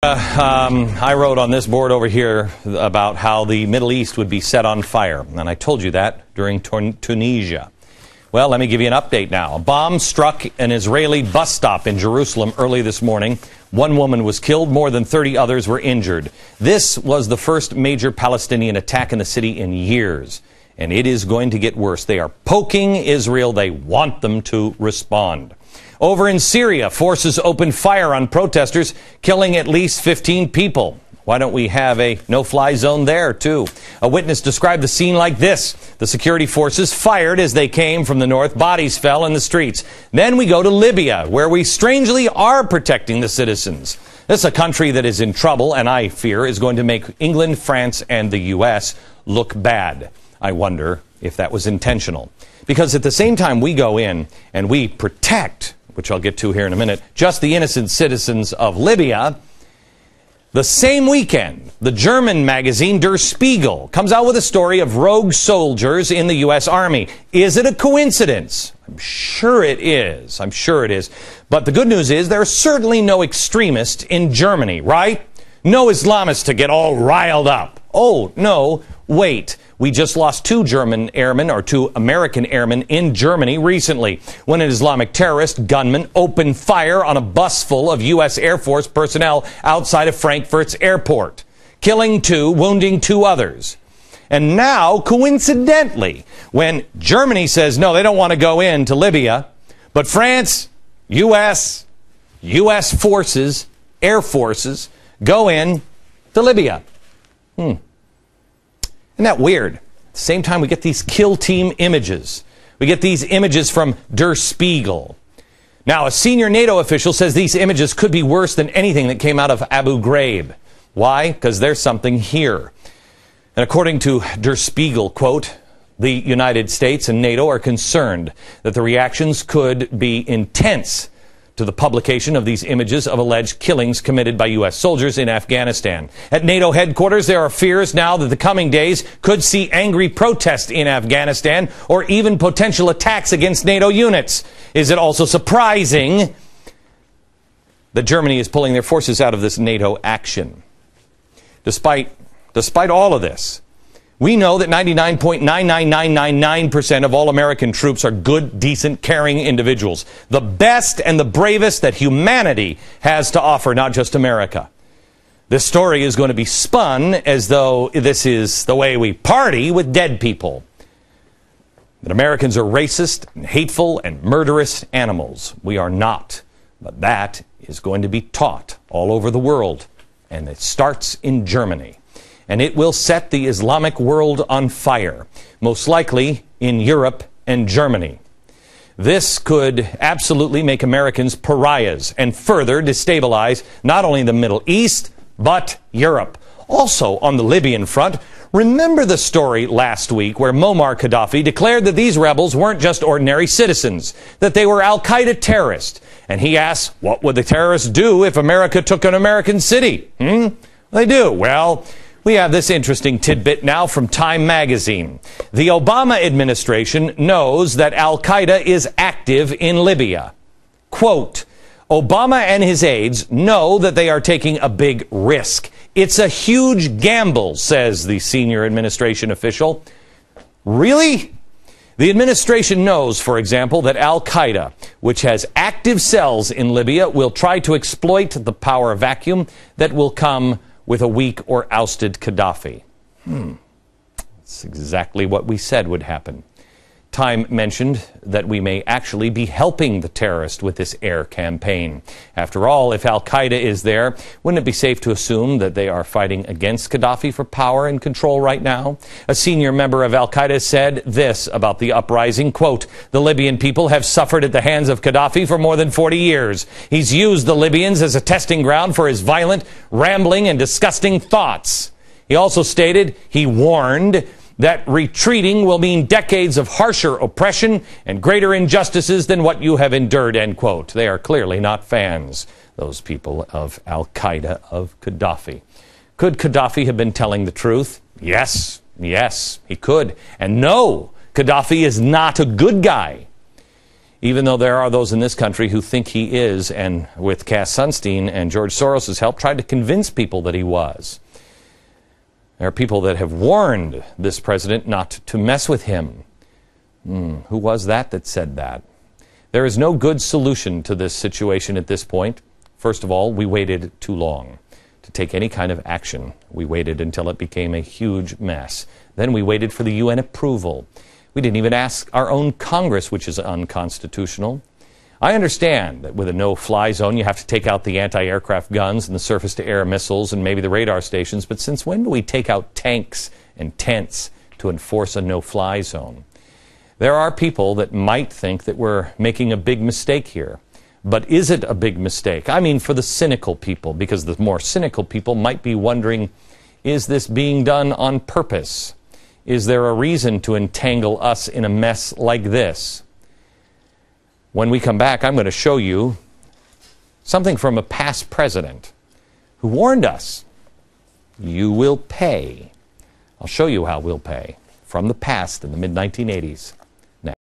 I wrote on this board over here about how the Middle East would be set on fire, and I told you that during Tunisia. Well, let me give you an update now. A bomb struck an Israeli bus stop in Jerusalem early this morning. One woman was killed, more than 30 others were injured. This was the first major Palestinian attack in the city in years, and it is going to get worse. They are poking Israel. They want them to respond. Over in Syria, forces opened fire on protesters, killing at least 15 people. Why don't we have a no-fly zone there, too? A witness described the scene like this. The security forces fired as they came from the north. Bodies fell in the streets. Then we go to Libya, where we strangely are protecting the citizens. This is a country that is in trouble, and I fear is going to make England, France, and the U.S. look bad. I wonder if that was intentional. Because at the same time we go in and we protect, which I'll get to here in a minute, just the innocent citizens of Libya, the same weekend, the German magazine Der Spiegel comes out with a story of rogue soldiers in the U.S. Army. Is it a coincidence? I'm sure it is. I'm sure it is. But the good news is there are certainly no extremists in Germany, right? No Islamists to get all riled up. Oh, no, wait. We just lost two American airmen in Germany recently when an Islamic terrorist gunman opened fire on a bus full of U.S. Air Force personnel outside of Frankfurt's airport, killing two, wounding two others. And now, coincidentally, when Germany says, no, they don't want to go into Libya, but France, U.S. forces, air forces, go in to Libya. Isn't that weird? At the same time, we get these kill team images. We get these images from Der Spiegel. Now, a senior NATO official says these images could be worse than anything that came out of Abu Ghraib. Why? Because there's something here. And according to Der Spiegel, quote, the United States and NATO are concerned that the reactions could be intense to the publication of these images of alleged killings committed by U.S. soldiers in Afghanistan. At NATO headquarters, there are fears now that the coming days could see angry protests in Afghanistan or even potential attacks against NATO units. Is it also surprising that Germany is pulling their forces out of this NATO action? Despite all of this, we know that 99.99999% of all American troops are good, decent, caring individuals. The best and the bravest that humanity has to offer, not just America. This story is going to be spun as though this is the way we party with dead people. That Americans are racist and hateful and murderous animals. We are not. But that is going to be taught all over the world. And it starts in Germany. And it will set the Islamic world on fire, most likely in Europe and Germany. This could absolutely make Americans pariahs and further destabilize not only the Middle East, but Europe. Also on the Libyan front, remember the story last week where Muammar Gaddafi declared that these rebels weren't just ordinary citizens, that they were Al-Qaeda terrorists. And he asked, what would the terrorists do if America took an American city? They do. Well, we have this interesting tidbit now from Time magazine. The Obama administration knows that Al-Qaeda is active in Libya. Quote, Obama and his aides know that they are taking a big risk. It's a huge gamble, says the senior administration official. Really? The administration knows, for example, that Al-Qaeda, which has active cells in Libya, will try to exploit the power vacuum that will come with a weak or ousted Gaddafi. That's exactly what we said would happen. Time mentioned that we may actually be helping the terrorist with this air campaign. After all, if Al-Qaeda is there, wouldn't it be safe to assume that they are fighting against Gaddafi for power and control right now? A senior member of Al-Qaeda said this about the uprising, quote, the Libyan people have suffered at the hands of Gaddafi for more than 40 years. He's used the Libyans as a testing ground for his violent, rambling, and disgusting thoughts. He also stated, he warned, that retreating will mean decades of harsher oppression and greater injustices than what you have endured, end quote. They are clearly not fans, those people of Al-Qaeda, of Gaddafi. Could Gaddafi have been telling the truth? Yes, he could. And no, Gaddafi is not a good guy. even though there are those in this country who think he is, and with Cass Sunstein and George Soros' help, tried to convince people that he was. There are people that have warned this president not to mess with him. Who was that said that? There is no good solution to this situation at this point. First of all, we waited too long to take any kind of action. We waited until it became a huge mess. Then we waited for the UN approval. We didn't even ask our own Congress, which is unconstitutional. I understand that with a no-fly zone, you have to take out the anti-aircraft guns and the surface-to-air missiles and maybe the radar stations, but since when do we take out tanks and tents to enforce a no-fly zone? There are people that might think that we're making a big mistake here. But is it a big mistake? I mean, for the cynical people, because the more cynical people might be wondering, is this being done on purpose? Is there a reason to entangle us in a mess like this? When we come back, I'm going to show you something from a past president who warned us, you will pay. I'll show you how we'll pay from the past in the mid-1980s.